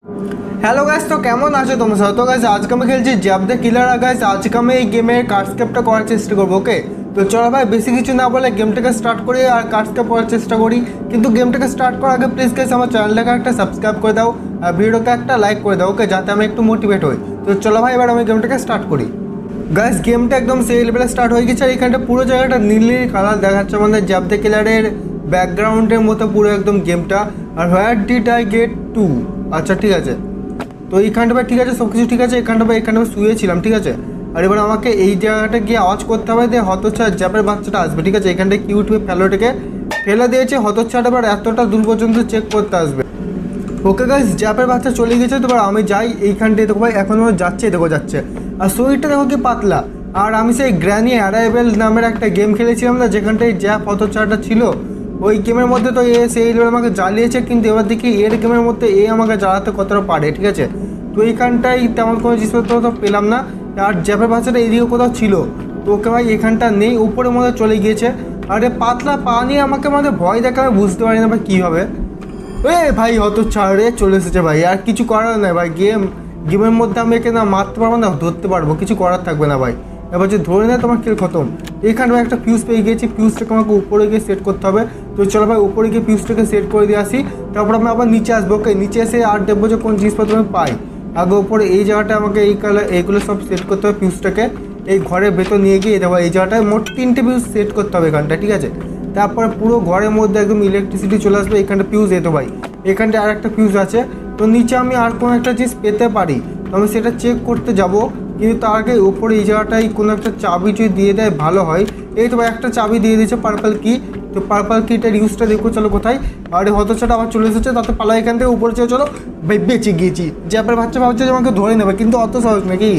Hello guys, তো কেমন আছো তোমরা সব? তো গাইস আজকে আমি খেলছি জ্যাব দ্য কিলার। গাইস আজকে আমি এই গেমের কার্ডস্কেপটা করার চেষ্টা করবো। ওকে, তো চলো ভাই বেশি কিছু না বলে গেমটাকে স্টার্ট করি আর কার্ডস্কেপ করার চেষ্টা করি। কিন্তু গেমটাকে স্টার্ট করার আগে প্লিজ গাইস আমার চ্যানেলটাকে একটা সাবস্ক্রাইব করে দাও আর ভিডিওকে একটা লাইক করে দাও। ওকে, যাতে আমি একটু মোটিভেট হই। তো চলো ভাই এবার আমি গেমটাকে স্টার্ট করি। গাইস গেমটা একদম সেই লেভেলে স্টার্ট হয়ে গেছে আর এখানটা পুরো জায়গাটা নীল নীল কালার দেখাচ্ছে, আমাদের জ্যাব দ্য কিলারের ব্যাকগ্রাউন্ডের মতো পুরো একদম গেমটা। আর where did I get to, আচ্ছা ঠিক আছে। তো এইখানটা ভাই ঠিক আছে, সব কিছু ঠিক আছে। এখানটা ভাই শুয়েছিলাম, ঠিক আছে। আর এবার আমাকে এই জায়গাটা গিয়ে আওয়াজ করতে হবে দিয়ে হতচ্ছাড়া জ্যাপের বাচ্চাটা আসবে, ঠিক আছে। এখানটায় কিউট হয়ে ফেলোটাকে ফেলে দিয়েছে, হতচ্ছাড়া এবার এতটা দূর পর্যন্ত চেক করতে আসবে। ওকে গাইস, জ্যাপের বাচ্চা চলে গেছে। তো এবার আমি যাই এইখানটায়, দেখো ভাই এখন যাচ্ছে, দেখো যাচ্ছে। আর শরীরটা দেখো কি পাতলা। আর আমি সেই গ্র্যানি অ্যারাইভেল নামের একটা গেম খেলেছিলাম না, যেখানটায় জ্যাপ হতচ্ছাড়াটা ছিল। ওই গেমের মধ্যে তো সেই লেভেল আমাকে জ্বালিয়েছে, কিন্তু এবার দেখি এর গেমের মধ্যে আমাকে জ্বালাতে কতটা পারে, ঠিক আছে। তো এইখানটায় তেমন কোনো জিনিসপত্র তো পেলাম না। আর জ্যাপের বাচ্চাটা এদিকে কোথাও ছিল, তো ওকে ভাই এখানটা নেই, উপরের মধ্যে চলে গিয়েছে। আর পাতলা পা নিয়ে আমাকে ভয় দেখে আমি বুঝতে পারি না ভাই কীভাবে। ভাই হতচ্ছাড়া চলে এসেছে ভাই, আর কিছু করার নাই ভাই। গেমের মধ্যে আমি একে না মারতে পারবো না, ধরতে পারবো, কিছু করার থাকবে না ভাই। এবার যে ধরে নেয় তোমার খেল খতম। এখানে ভাই একটা ফিউজ পেয়ে গিয়েছি, ফিউজটাকে আমাকে উপরে গিয়ে সেট করতে হবে। তো চলো ভাই উপরে গিয়ে ফিউজটাকে সেট করে দিয়ে আসি, তারপর আমি আবার নিচে আসবো। ওকে, নিচে এসে আর দেখবো যে কোন জিনিসপত্র আমি পাই। আগে উপরে এই জায়গাটা আমাকে এই কালার এইগুলো সব সেট করতে হবে। ফিউজটাকে এই ঘরের ভেতর নিয়ে গিয়ে দেবো। এই জায়গাটায় মোট 3টে ফিউজ সেট করতে হবে এখানটা, ঠিক আছে। তারপরে পুরো ঘরের মধ্যে একদম ইলেকট্রিসিটি চলে আসবে। এখানটা ফিউজ যেত ভাই, এখানটা আর একটা ফিউজ আছে। তো নিচে আমি আর কোনো একটা জিনিস পেতে পারি, তো আমি সেটা চেক করতে যাব। কিন্তু তার আগে উপরে এই জায়গাটায় কোনো একটা চাবি যদি দিয়ে দেয় ভালো হয়। এই তো ভাই একটা চাবি দিয়ে দিয়েছে, পার্পল কি। তো পার্পল কিটার ইউজটা দেখো, চলো কোথায়। আর হতচ্ছাড়া আবার চলে এসেছে, তাতে পালা এখান থেকে উপরে চলো। ভাই বেঁচে গিয়েছি। জ্যাপের বাচ্চা ভাবছে যে আমাকে ধরে নেবে, কিন্তু অত সহজ নাকি।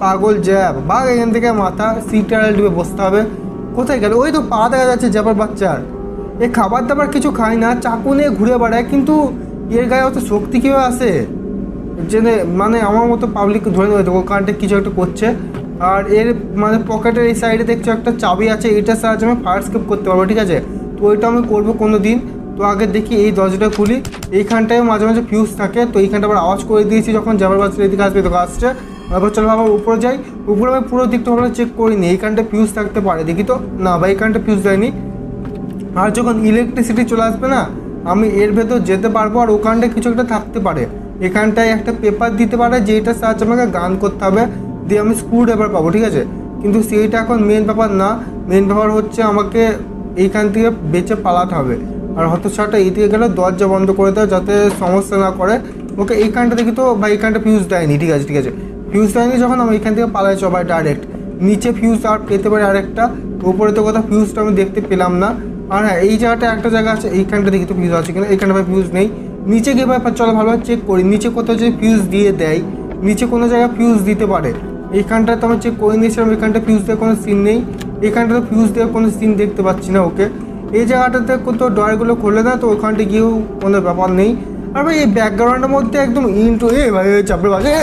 পাগল জ্যাপ, ভাগ এখান থেকে। মাথা সিটার ডুবে বসতে হবে। কোথায় গেল? ওই তো পা দেখা যাচ্ছে জ্যাপের বাচ্চার। এ খাবার দাবার কিছু খায় না, চাকু নিয়ে ঘুরে বেড়ায়, কিন্তু এর গায়ে অত শক্তি কীভাবে আসে? যে আমার মতো পাবলিক ধরে নেবে, তো ওখানটা কিছু একটা করছে। আর এর পকেটের এই সাইডে দেখছো একটা চাবি আছে, এটার সাহায্যে আমি ফায়ার স্কেপ করতে পারবো, ঠিক আছে। তো ওইটা আমি করবো কোনো দিন। তো আগে দেখি এই দরজাটা খুলি। এইখানটায় মাঝে মাঝে ফিউজ থাকে, তো এইখানটা আবার আওয়াজ করে দিয়েছি যখন যাবার বাচ্চা এদিকে আসবে, তো আসছে। তারপর চলো আবার উপরে যাই। উপরে আমি পুরো দিকটা আমরা চেক করিনি, এইখানটা ফিউজ থাকতে পারে দেখি। তো না ভাই, এইখানটা ফিউজ দেয়নি। আর যখন ইলেকট্রিসিটি চলে আসবে না, আমি এর ভেতর যেতে পারবো। আর ওখানটায় কিছু একটা থাকতে পারে, এখানটায় একটা পেপার দিতে পারে, যেটার সাহায্যে আমাকে গান করতে হবে, দিয়ে আমি স্ক্রু ড্রাইভার পাবো, ঠিক আছে। কিন্তু সেইটা এখন মেন ব্যাপার না। মেন ব্যাপার হচ্ছে আমাকে এইখান থেকে বেঁচে পালাতে হবে। আর হতচ্ছাড়াটা এইদিকে গেলে দরজা বন্ধ করে দেয়, যাতে সমস্যা না করে। ওকে, এইখানটা দেখি তো ভাই, এইখানটা ফিউজ দেয়নি, ঠিক আছে ঠিক আছে। ফিউজ দেয়নি যখন, আমি এইখান থেকে পালাই সবাই ডাইরেক্ট। নিচে ফিউজ আর পেতে পারি আরেকটা, উপরে তো কথা ফিউজটা আমি দেখতে পেলাম না। আর হ্যাঁ, এই জায়গাটা একটা জায়গা আছে, এইখানটা দেখি তো ফিউজ আছে কিনা। এইখানটা ভাই ফিউজ নেই। নিচে গিয়ে ব্যাপার, চলো ভালোভাবে চেক করি নিচে কোথাও যদি ফিউজ দিয়ে দেয়। নিচে কোনো জায়গায় ফিউজ দিতে পারে, এইখানটা তো আমি চেক করে নিয়েছিলাম। এখানটা ফিউজ দেওয়ার কোনো সিন নেই, এখানটা তো ফিউজ দেওয়ার কোনো সিন দেখতে পাচ্ছি না। ওকে, এই জায়গাটাতে কোথাও ডয়ারগুলো খুলে না, তো ওখানটা গিয়েও কোনো ব্যাপার নেই। আর ভাই এই ব্যাকগ্রাউন্ডের মধ্যে একদম ইন্টু ভাই চাপড়ে বাজে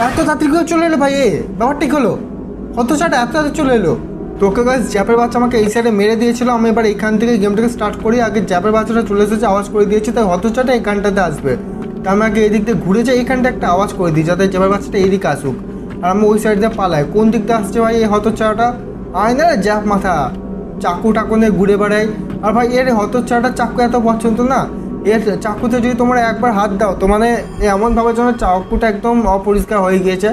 এত তাড়াতাড়ি করে চলে এলো ভাই। ব্যাপারটা কি হলো? হতচ্ছাড়া এত তাড়াতাড়ি চলে এলো। তোকে গাছ জ্যাপের বাচ্চা আমাকে এই সাইডে মেরে দিয়েছিল। আমি এবার এখান থেকে গেমটাকে স্টার্ট করি। আগে জ্যাপের বাচ্চাটা চলে এসেছে, আওয়াজ করে দিয়েছি, তাই হতচ্ছাড়া এখানটাতে আসবে। তা আমি আগে এই দিক দিয়ে ঘুরে যাই, এইখানটা একটা আওয়াজ করে দিই, যাতে জ্যাপের বাচ্চাটা এইদিকে আসুক। আর আমি ওই সাইড দিয়ে পালাই। কোন দিক দিয়ে আসছে ভাই এই হতচ্ছাড়াটা? আয় না জ্যাপ মাথা, চাকু টাকু নিয়ে ঘুরে বেড়াই। আর ভাই এর হতচ্ছাড়াটা চাকু এত পছন্দ না। এর চাকুতে যদি তোমরা একবার হাত দাও, তো এমনভাবে যেন চাকুটা একদম অপরিষ্কার হয়ে গিয়েছে,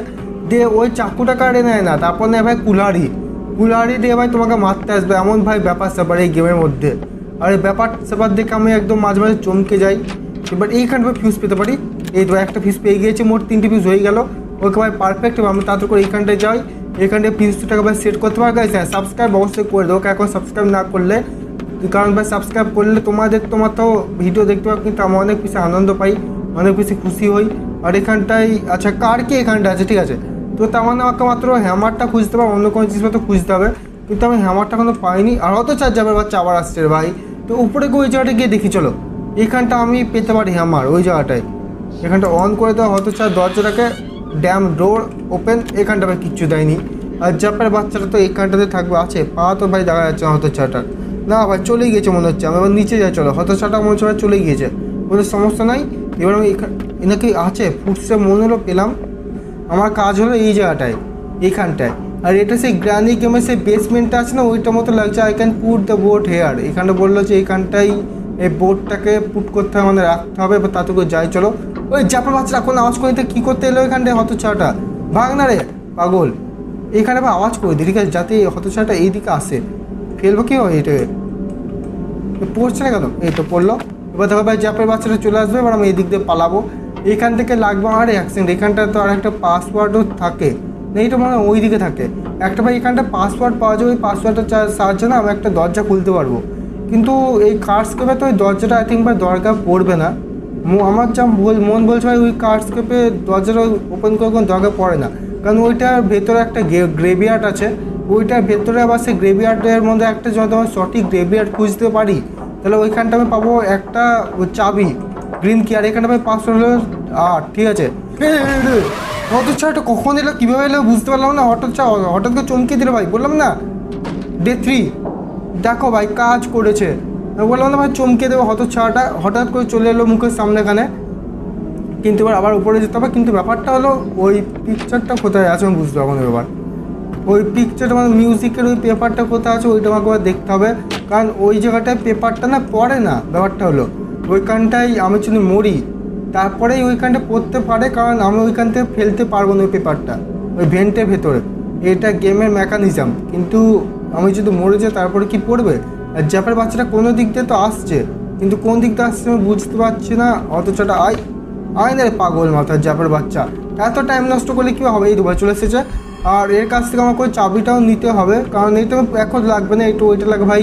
দিয়ে ওই চাকুটা কাটে নেয় না। তারপর নেয় ভাই কুলারি দিয়ে ভাই তোমাকে মারতে আসবে, এমন ভাই ব্যাপার স্যাপার এই গেমের মধ্যে। আর এই ব্যাপার স্যাপার দেখে আমি একদম মাঝে মাঝে চমকে যাই। এবার এইখানটা ফিউজ পেতে পারি। এই তো একটা ফিউজ পেয়ে গিয়েছে, মোট 3টে ফিউজ হয়ে গেল। ওকে ভাই পারফেক্ট। আমি তাড়াতাড়ি করে এইখানটায় যাই, এইখানটায় ফিউজটাকে ভাই সেট করতে পারি। গাইস হ্যাঁ, সাবস্ক্রাইব অবশ্যই করে দেবো এখন সাবস্ক্রাইব না করলে, কারণ ভাই সাবস্ক্রাইব করলে তোমার তো ভিডিও দেখতে পাবো, কিন্তু আমি অনেক বেশি আনন্দ পাই, অনেক বেশি খুশি হই। আর এখানটায় আচ্ছা কার কি এখানটা আছে, ঠিক আছে। তো তার আমাকে মাত্র হ্যামারটা খুঁজতে হবে, অন্য কোনো জিনিসপত্র খুঁজতে হবে, কিন্তু আমি হ্যামারটা এখনো পাইনি। আর হয়তো চার যাবে বাচ্চা আবার আসছে ভাই। তো উপরে গিয়ে ওই জায়গাটা গিয়ে দেখি, চলো এইখানটা আমি পেতে পারি হ্যামার ওই জায়গাটায়। এখানটা অন করে দেওয়া, হয়তো চার দরজাটাকে ড্যাম ডোর ওপেন। এখানটা ভাই কিচ্ছু দেয়নি। আর জাপার বাচ্চাটা তো এইখানটাতে থাকবে, আছে পা তো ভাই দেখা যাচ্ছে না হয়তো চাটার। না ভাই চলেই গেছে মনে হচ্ছে। আমি এবার নিচে যাই, চলো হয়তো চাটা মনে হচ্ছে ভাই চলে গিয়েছে, কোনো সমস্যা নাই। এবার আমি এ নাকি আছে ফুটসে মনে হলো পেলাম। আমার কাজ হলো এই জায়গাটায়, এইখানটায়। আর এটা সেই গ্র্যানি গেমের সেই বেসমেন্টটা আছে না, ওইটার মতো লাগছে। I can put the boat here. এখানে বললো যে এইখানটাই এই বোটটাকে পুট করতে হবে, মানে রাখতে হবে। এবার তাতে করে যাই চলো। ওই জাপার বাচ্চারা কোন আওয়াজ করে কী করতে এলো এখানটায়? হতচ্ছাটা ভাগ না রে পাগল। এইখানে আবার আওয়াজ করে দিই, ঠিক আছে, যাতে হতচ্ছাটা এইদিকে আসে। ফেলবো কি হয় এটা? পড়ছে না কেন? এই তো পড়লো। এবার দেখো ভাই জাপের বাচ্চাটা চলে আসবে, এবার আমি এই দিক দিয়ে পালাবো। এখান থেকে লাগবে আমার অ্যাক্সিডেন্ট। এখানটা তো আর একটা পাসওয়ার্ডও থাকে না, এইটা মনে হয় ওই দিকে থাকে একটা। ভাই এখানটা পাসওয়ার্ড পাওয়া যায়, ওই পাসওয়ার্ডের সাহায্যে না আমি একটা দরজা খুলতে পারবো। কিন্তু এই কার্ডস্কেপে তো ওই দরজাটা আই থিঙ্ক ভাই দরকার পড়বে না। আমার যা মন বলছে ভাই ওই কার্ডস্কেপে দরজাটা ওপেন করে কোনো দরকার পড়ে না, কারণ ওইটার ভেতরে একটা গ্রেভিয়ার্ড আছে। ওইটার ভেতরে আবার সেই গ্রেভিয়ার্ডের মধ্যে একটা যদি আমি সঠিক গ্রেভিয়ার্ড খুঁজতে পারি, তাহলে ওইখানটা আমি পাবো একটা চাবি গ্রিন কি। আর এখানটা ভাই 508, ঠিক আছে। হঠাৎ কখন এলো, কীভাবে এলো বুঝতে পারলাম না। হঠাৎ করে চমকে দিল ভাই, বললাম না ডে 3। দেখো ভাই কাজ করেছে, বললাম না ভাই চমকে দেবো। হঠাৎ করে চলে এলো মুখের সামনেখানে। কিন্তু এবার আবার উপরে যেতে হবে। কিন্তু ব্যাপারটা হলো ওই পিকচারটা কোথায় আছে আমি বুঝতে পারবো না। এবার ওই পিকচারটা মানে মিউজিকের ওই পেপারটা কোথায় আছে ওইটা আমাকে আবার দেখতে হবে, কারণ ওই জায়গাটায় পেপারটা না পড়ে না। ব্যাপারটা হলো ওইখানটায় আমি যদি মরি তারপরেই ওইখানটা পড়তে পারে, কারণ আমি ওইখান থেকে ফেলতে পারবো না ওই পেপারটা ওই ভেন্টের ভেতরে। এটা গেমের মেকানিজম। কিন্তু আমি যদি মরে যাই তারপরে কি পড়বে? আর জাপের বাচ্চাটা কোনো দিক দিয়ে তো আসছে, কিন্তু কোন দিক দিয়ে আসছে আমি বুঝতে পারছি না। অথচটা আয় না পাগল মাথার জাপের বাচ্চা, এত টাইম নষ্ট করলে কী হবে? এই দুবার চলে এসেছে। আর এর কাছ থেকে আমাকে ওই চাবিটাও নিতে হবে, কারণ এইটা এখন লাগবে না, একটু ওইটা লাগবে ভাই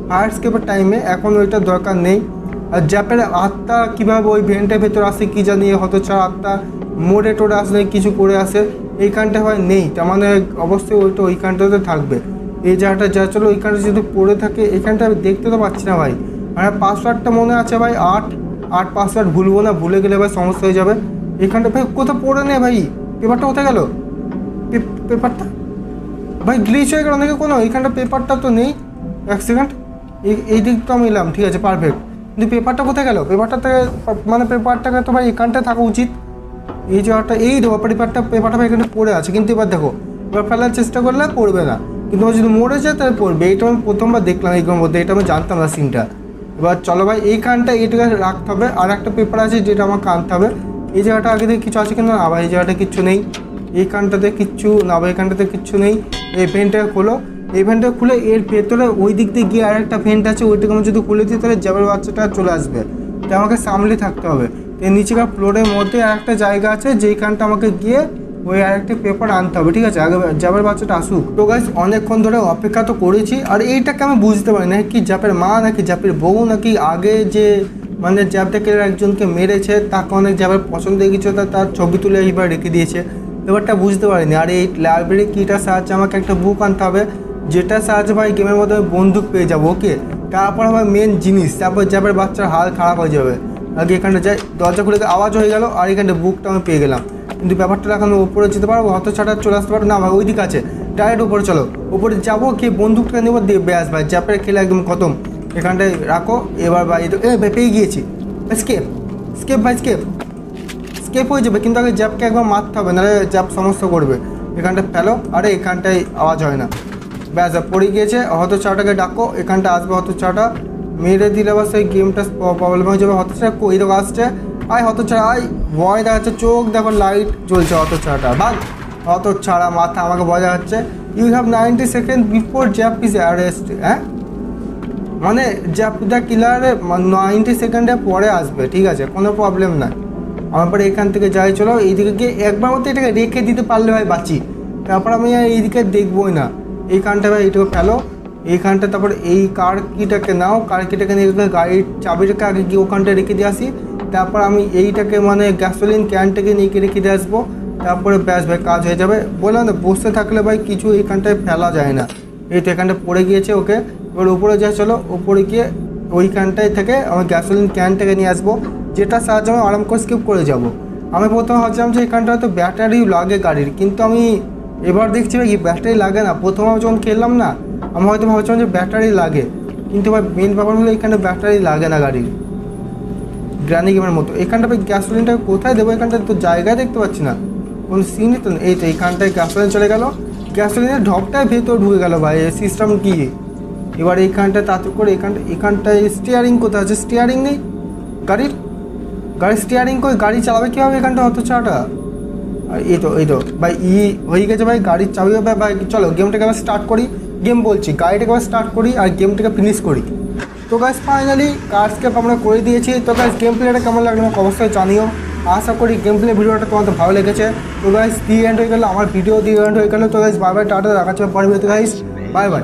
ফায়ার স্কেপের টাইমে। এখন ওইটার দরকার নেই। আর জ্যাপের আত্মা কীভাবে ওই ভেন্টের ভেতর আসে কী জানি, হতচ্ছাড়া আত্মা মোড়ে টোড়ে আসলে কিছু করে আসে। এইখানটা হয় নেই, তার মানে অবশ্যই ওইটা ওইখানটাতে থাকবে। এই জায়গাটা যা চলো ওইখানটা যদি পড়ে থাকে, এখানটা আমি দেখতে তো পাচ্ছি না ভাই। আর পাসওয়ার্ডটা মনে আছে ভাই 8 পাসওয়ার্ড ভুলবো না, ভুলে গেলে ভাই সমস্যা হয়ে যাবে। এখানটা ভাই কোথাও পড়ে নেই ভাই, পেপারটা কোথায় গেল? পেপারটা ভাই গ্লিচ হয়ে গেল নাকি কোনো? এইখানটা পেপারটা তো নেই। এক সেকেন্ড, এই দিক তো আমি এলাম, ঠিক আছে পারফেক্ট। কিন্তু পেপারটা কোথায় গেল? পেপারটাতে মানে পেপারটাকে তো ভাই এখানটায় থাকা উচিত। এই জায়গাটা এই দেবো পেপারটা ভাই এখানে পড়ে আছে। কিন্তু এবার দেখো এবার ফেলার চেষ্টা করলে পড়বে না, কিন্তু যদি মরে যায় তাহলে পড়বে। এইটা আমি প্রথমবার দেখলাম এইগুলোর মধ্যে, এটা আমি জানতাম না সিনটা। এবার চলো ভাই এইখানটা এইটাকে রাখতে হবে। আর একটা পেপার আছে যেটা আমাকে আনতে হবে। এই জায়গাটা আগে থেকে কিছু আছে কিন্তু না ভাই, এই জায়গাটা কিচ্ছু নেই। এইখানটাতে কিচ্ছু না ভাই, এখানটাতে কিচ্ছু নেই। এই ভেন্টটাকে খোলো, এই ভেন্টটা খুলে এর ভেতরে ওই দিক দিয়ে গিয়ে আর একটা ভেন্ট আছে, ওইটাকে আমি যদি খুলে দিই তাহলে জাবের বাচ্চাটা চলে আসবে। তাই আমাকে সামলে থাকতে হবে। এই নিচেকার ফ্লোরের মধ্যে আর একটা জায়গা আছে যেইখানটা আমাকে গিয়ে ওই আরেকটা পেপার আনতে হবে, ঠিক আছে, আগে জাবের বাচ্চাটা আসুক। তো গাইস অনেকক্ষণ ধরে অপেক্ষা তো করেছি। আর এইটাকে আমি বুঝতে পারি না কি জাপের মা নাকি জাপের বউ, নাকি আগে যে মানে জ্যাপটাকে একজনকে মেরেছে তাকে অনেক জ্যাপের পছন্দ হয়ে গেছে, তার ছবি তুলে এইবার রেখে দিয়েছে। ব্যাপারটা বুঝতে পারিনি। আর এই লাইব্রেরি কিটার সাহায্যে আমাকে একটা বুক আনতে হবে, যেটার সাহায্যে ভাই গেমের মধ্যে আমি বন্দুক পেয়ে যাবো। ওকে, তারপর আমার মেন জিনিস, তারপর জ্যাপের বাচ্চার হাল খারাপ হয়ে যাবে। আগে এখানটা যাই, দরজা খুলে আওয়াজ হয়ে গেল আর এখানটা বুকটা আমি পেয়ে গেলাম। কিন্তু ব্যাপারটা এখন উপরে যেতে পারবো, হতছাড়া চলে আসতে পারবো না ভাই, ওই দিক আছে ডাইরেক্ট উপরে চলো। উপরে যাবো কি বন্দুকটা নেবো দিয়ে ব্যাস ভাই জ্যাপের খেলে একদম খতম। এখানটায় রাখো এবার ভাই, ভাই পেয়ে গিয়েছি। স্কেপ ভাই স্কেপ হয়ে যাবে, কিন্তু আগে জ্যাপকে একবার মারতে হবে, নাহলে জ্যাপ সমস্যা করবে। এখানটা ফেলো, আরে এখানটায় আওয়াজ হয় না, ব্যাস পড়ে গিয়েছে। হতছাড়াটাকে ডাকো, এখানটা আসবে হতছাড়া, মেরে দিলে বা সেই গেমটা প্রবলেম হয়ে যাবে। হতছাড়া কই দেখো আসছে, আয় হতছাড়া আয়, ভয় দেখাচ্ছে, চোখ দেখো লাইট জ্বলছে হতছাড়াটা, ভাগ হতছাড়া মাথা আমাকে ভয় দেখাচ্ছে। You have 90 second before Japp is arrest. হ্যাঁ মানে জ্যাপ দ্য কিলারে 90 সেকেন্ডের পরে আসবে, ঠিক আছে, কোনো প্রবলেম নাই। আমার পরে এখান থেকে যাই চলো, এইদিকে গিয়ে একবার মতো এটাকে রেখে দিতে পারলে ভাই বাঁচি, তারপর আমি এইদিকে দেখবোই না। এইখানটা ভাই এইটাকে ফেলো, এইখানটা তারপর এই কার কিটাকে নাও, কার কিটাকে নিয়ে গাড়ির চাবিটাকে আগে গিয়ে ওখানটায় রেখে দিয়ে আসি। তারপর আমি এইটাকে মানে গ্যাসোলিন ক্যানটাকে নিয়ে রেখে দিয়ে আসবো, তারপরে ব্যাস ভাই কাজ হয়ে যাবে। বললাম না বসে থাকলে ভাই কিছু এইখানটায় ফেলা যায় না। এই তো এখানটা পড়ে গিয়েছে। ওকে, এবার উপরে যাই চলো, উপরে গিয়ে ওইখানটায় থেকে আমি গ্যাসোলিন ক্যানটাকে নিয়ে আসবো, যেটার সাহায্যে আমি আরাম করে স্কিপ করে যাব। আমি প্রথমে ভাবছিলাম যে এখানটা হয়তো ব্যাটারি লাগে গাড়ির, কিন্তু আমি এবার দেখছি ভাই ব্যাটারি লাগে না। প্রথমে আমি যখন খেললাম না আমি হয়তো ভাবছিলাম যে ব্যাটারি লাগে, কিন্তু ভাই মেন ব্যাপার হলো এখানে ব্যাটারি লাগে না গাড়ির। গ্রানি গেমের মতো। এখানটা ভাই গ্যাসোলিনটা কোথায় দেবো, এখানটা তো জায়গায় দেখতে পাচ্ছি না, কোনো সিনই তো এই তো এইখানটায় গ্যাসোলিন চলে গেল, গ্যাসোলিনের ঢপটায় ভেতর ঢুকে গেল ভাই, সিস্টেম কি। এবার এইখানটা তাড়াতাড়ি করে এখানটায় স্টিয়ারিং কোথায় আছে, স্টিয়ারিং নেই গাড়ির স্টিয়ারিং কই, গাড়ি চালাবে কীভাবে এখানটা অত চাটা। আর এই তো ভাই হয়ে গেছে ভাই, গাড়ির চাবি হবে ভাই। চলো গেমটাকে আবার স্টার্ট করি, গাড়িটাকে আবার স্টার্ট করি আর গেমটাকে ফিনিশ করি। তো গাইস ফাইনালি কার্ডস্কেপ আমরা করে দিয়েছি। তো গাইস গেম প্লেটা কেমন লাগলো আমাকে অবশ্যই জানিও। আশা করি গেম প্লে ভিডিওটা তোমাদের ভালো লেগেছে। তো গাইস দি এন্ড হয়ে গেলো, আমার ভিডিও দি এন্ড হয়ে গেলো। তো গাইস বাই বাই, টাটা, দেখা যাচ্ছে পরের ভিডিওতে গাইস, বাই বাই।